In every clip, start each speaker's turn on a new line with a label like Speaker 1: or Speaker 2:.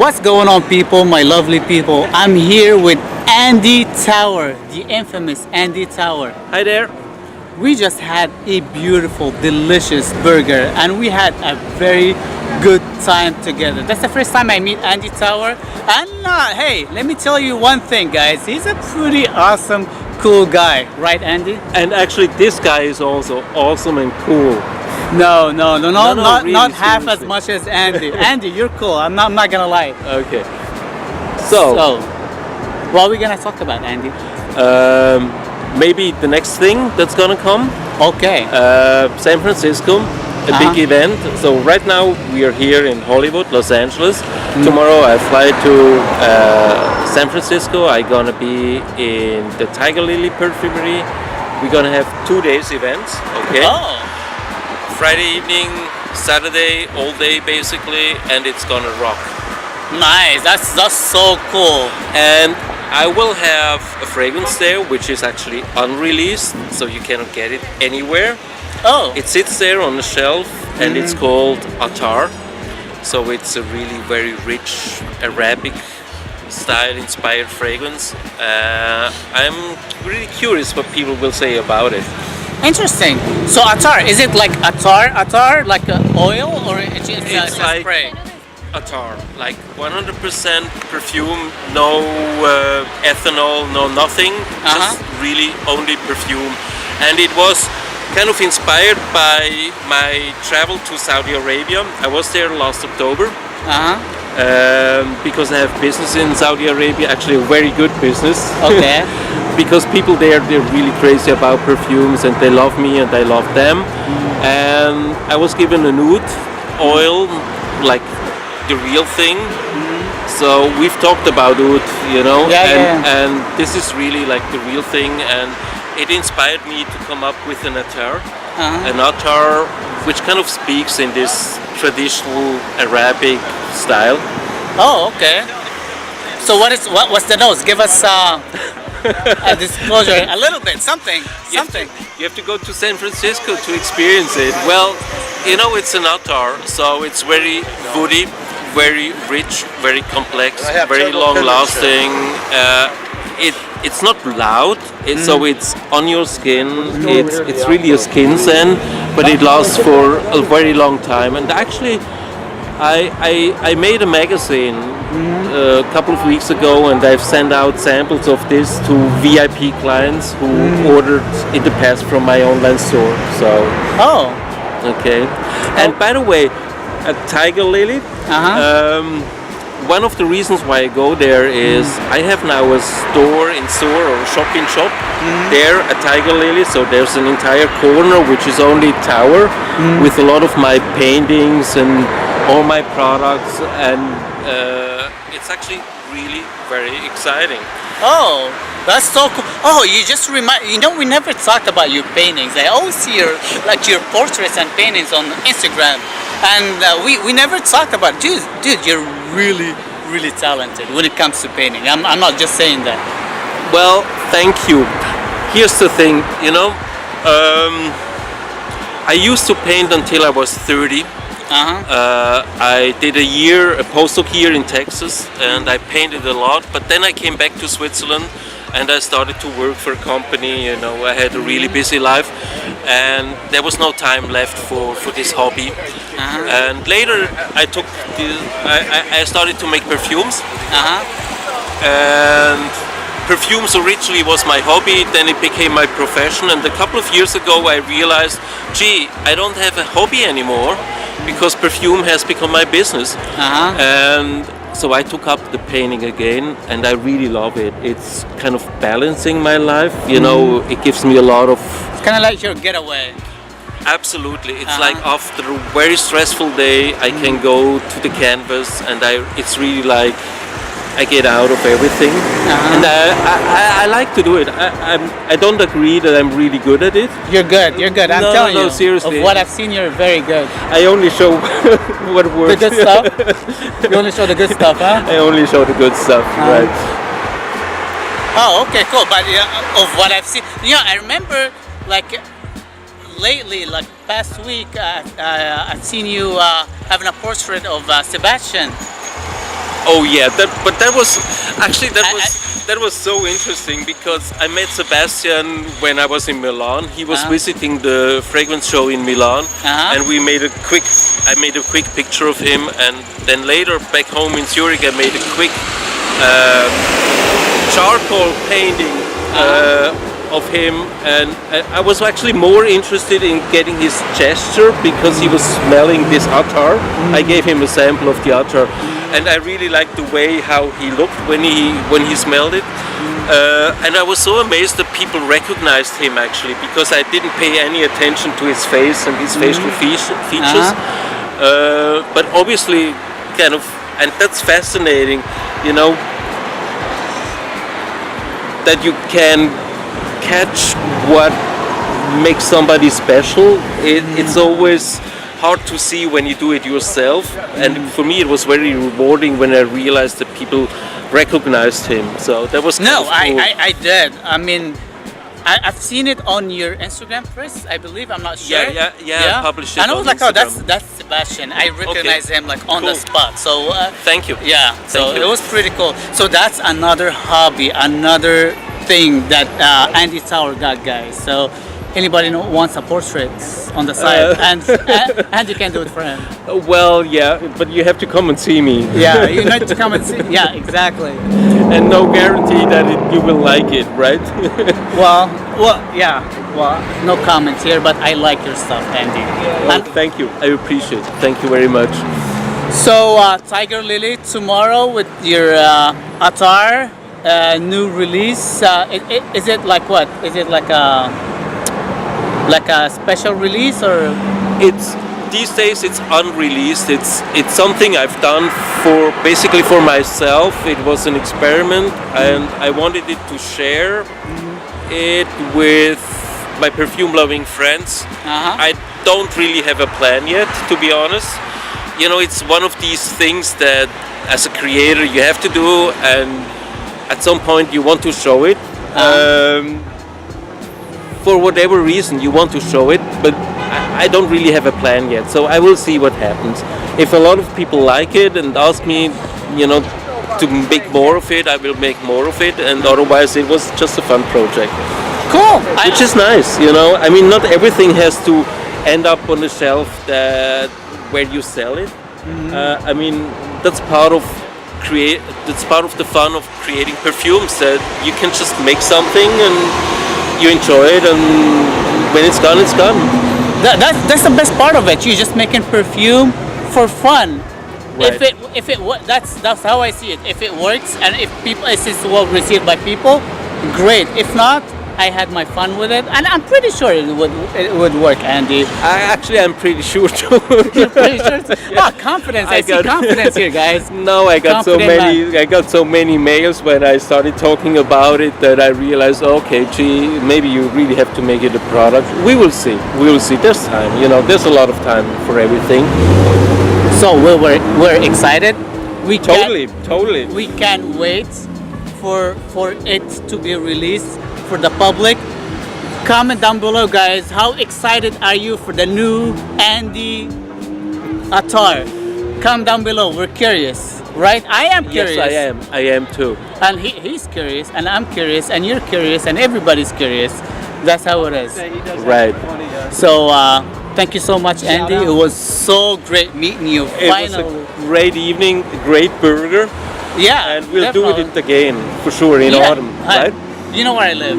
Speaker 1: What's going on, people, my lovely people? I'm here with Andy Tower, the infamous Andy Tower.
Speaker 2: Hi there.
Speaker 1: We just had a beautiful, delicious burger and we had a very good time together. That's the first time I meet Andy Tower. And hey, let me tell you one thing, guys. He's a pretty awesome, cool guy, right, Andy?
Speaker 2: And actually, this guy is also awesome and cool.
Speaker 1: No,
Speaker 2: really,
Speaker 1: not half as
Speaker 2: seriously.
Speaker 1: much as Andy. Andy, you're cool. I'm not gonna lie.
Speaker 2: Okay. So,
Speaker 1: What are we gonna talk about, Andy?
Speaker 2: maybe the next thing that's gonna come,
Speaker 1: Okay.
Speaker 2: San Francisco, a big event. So right now we are here in Hollywood, Los Angeles. Tomorrow I fly to San Francisco. I'm gonna be in the Tiger Lily Perfumery. We're gonna have 2 days events. Okay.
Speaker 1: Oh.
Speaker 2: Friday evening, Saturday, all day basically, and it's gonna rock.
Speaker 1: Nice. That's so cool.
Speaker 2: And I will have a fragrance there, which is actually unreleased, so you cannot get it anywhere.
Speaker 1: Oh.
Speaker 2: It sits there on the shelf, and it's called ATAR. So it's a really very rich Arabic style inspired fragrance. I'm really curious what people will say about it.
Speaker 1: Interesting. So ATAR, is it like ATAR like oil, or it's just
Speaker 2: like
Speaker 1: spray?
Speaker 2: ATAR, like 100% perfume, no ethanol, no nothing, just really only perfume. And it was kind of inspired by my travel to Saudi Arabia. I was there last October because I have business in Saudi Arabia, actually a very good business.
Speaker 1: Okay.
Speaker 2: Because people there, they're really crazy about perfumes and they love me and I love them. And I was given a nude oil, like the real thing. So we've talked about oud, you know, and this is really like the real thing, and it inspired me to come up with an ATAR which kind of speaks in this traditional Arabic style.
Speaker 1: Oh, okay. So what's the nose? Give us a disclosure, a little bit, something.
Speaker 2: You have to go to San Francisco to experience it. Well, you know, it's an ATAR, so it's very woody, very rich, very complex, very long-lasting. It's not loud, so it's on your skin. It's really a skin scent, but it lasts for a very long time. And actually, I made a magazine a couple of weeks ago, and I've sent out samples of this to VIP clients who ordered in the past from my online store. So. Okay. And by the way, at Tiger Lily, one of the reasons why I go there is I have now a store-in-store or shop-in-shop there at Tiger Lily. So there's an entire corner which is only tower with a lot of my paintings and all my products, and it's actually really very exciting.
Speaker 1: Oh, that's so cool. Oh, you just we never talked about your paintings. I always see your portraits and paintings on Instagram, and we never talked about it. Dude, you're really talented when it comes to painting. I'm not just saying that.
Speaker 2: Well, thank you. Here's the thing, you know, I used to paint until I was 30. I did a postdoc year in Texas, and I painted a lot, but then I came back to Switzerland and I started to work for a company. You know, I had a really busy life and there was no time left for this hobby. And later I started to make perfumes. And perfumes originally was my hobby, then it became my profession, and a couple of years ago I realized, gee, I don't have a hobby anymore because perfume has become my business. And so I took up the painting again, and I really love it. It's kind of balancing my life, you know, it gives me a lot of...
Speaker 1: It's kind of like your getaway.
Speaker 2: Absolutely, it's like after a very stressful day I can go to the canvas, and it's really like I get out of everything, and I like to do it. I don't agree that I'm really good at it.
Speaker 1: You're good. I'm telling you.
Speaker 2: No, seriously.
Speaker 1: Of what I've seen, you're very good.
Speaker 2: I only show what works.
Speaker 1: The good stuff? You only show the good stuff, huh?
Speaker 2: I only show the good stuff, right.
Speaker 1: Oh, okay, cool. But of what I've seen, I remember like lately, like past week, I've seen you having a portrait of Sebastian.
Speaker 2: Oh yeah, but that was actually that was so interesting because I met Sebastian when I was in Milan. He was visiting the fragrance show in Milan, and I made a quick picture of him, and then later back home in Zurich I made a quick charcoal painting of him, and I was actually more interested in getting his gesture because he was smelling this ATAR. I gave him a sample of the ATAR, and I really liked the way how he looked when he smelled it. And I was so amazed that people recognized him actually, because I didn't pay any attention to his face and his facial features. But obviously, kind of, and that's fascinating, you know, that you can catch what makes somebody special. It's always hard to see when you do it yourself, and for me it was very rewarding when I realized that people recognized him. So that was kind of cool.
Speaker 1: I did. I mean, I've seen it on your Instagram, Chris, I believe. I'm not sure.
Speaker 2: Yeah. I published it.
Speaker 1: And I was
Speaker 2: on
Speaker 1: like, oh,
Speaker 2: Instagram.
Speaker 1: that's Sebastian. I recognize him like on the spot. So
Speaker 2: thank you.
Speaker 1: Yeah. So
Speaker 2: Thank you.
Speaker 1: it was pretty cool. So that's another hobby, another thing that Andy Tower got, guys. So anybody wants a portrait on the side, and you can do it for him.
Speaker 2: Well, yeah, but you have to come and see me.
Speaker 1: Yeah, you need to come and see. Yeah, exactly.
Speaker 2: And no guarantee that you will like it, right?
Speaker 1: Yeah. Well, no comments here, but I like your stuff, Andy.
Speaker 2: Well, thank you. I appreciate it. Thank you very much.
Speaker 1: So, Tiger Lily tomorrow with your ATAR new release. Is it like what? Is it like a special release, or?
Speaker 2: It's these days it's unreleased. It's something I've done basically for myself. It was an experiment, and I wanted it to share it with my perfume loving friends. I don't really have a plan yet, to be honest. You know, it's one of these things that as a creator you have to do, and at some point you want to show it. For whatever reason you want to show it, but I don't really have a plan yet, so I will see what happens. If a lot of people like it and ask me, you know, to make more of it, I will make more of it, and otherwise it was just a fun project.
Speaker 1: Cool.
Speaker 2: Which is nice, you know. I mean, not everything has to end up on the shelf where you sell it. I mean, that's part of the fun of creating perfumes, that you can just make something and you enjoy it, and when it's gone, it's gone.
Speaker 1: That's the best part of it. You're just making perfume for fun.
Speaker 2: Right.
Speaker 1: That's how I see it. If it works and if it's well received by people, great. If not, I had my fun with it, and I'm pretty sure it would work, Andy.
Speaker 2: I'm pretty sure too.
Speaker 1: You're pretty sure? Oh, confidence. I see confidence here, guys.
Speaker 2: No, I got so many mails when I started talking about it that I realized, okay, gee, maybe you really have to make it a product. We will see. There's time. You know, there's a lot of time for everything.
Speaker 1: So we're excited.
Speaker 2: Totally.
Speaker 1: We can't wait for it to be released for the public. Comment down below, guys, how excited are you for the new Andy ATAR? Comment down below, we're curious, right? I am curious.
Speaker 2: Yes, I am too.
Speaker 1: And he's curious, and I'm curious, and you're curious, and everybody's curious. That's how it is.
Speaker 2: Right.
Speaker 1: So thank you so much, Andy. It was so great meeting you. Finally.
Speaker 2: It was a great evening, a great burger.
Speaker 1: Yeah,
Speaker 2: and we'll do it again for sure in autumn, right?
Speaker 1: You know where I live.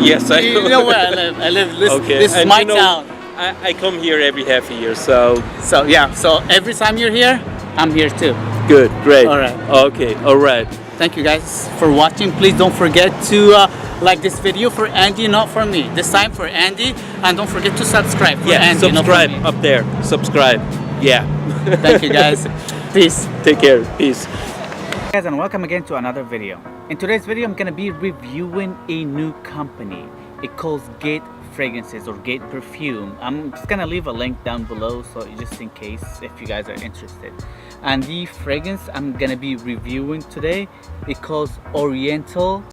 Speaker 2: Yes, I
Speaker 1: You know where I live. This is my town.
Speaker 2: I come here every half a year, so
Speaker 1: yeah. So every time you're here, I'm here too.
Speaker 2: Good, great.
Speaker 1: All right.
Speaker 2: Okay, all right.
Speaker 1: Thank you guys for watching. Please don't forget to like this video for Andy, not for me. This time for Andy, and don't forget to subscribe for Andy,
Speaker 2: subscribe
Speaker 1: not for me.
Speaker 2: up there. Subscribe. Yeah.
Speaker 1: Thank you guys. Peace.
Speaker 2: Take care. Peace.
Speaker 1: Guys, and welcome again to another video. In today's video, I'm gonna be reviewing a new company. It calls Gate Fragrances or Gate Perfume. I'm just gonna leave a link down below, so just in case if you guys are interested. And the fragrance I'm gonna be reviewing today, it calls Oriental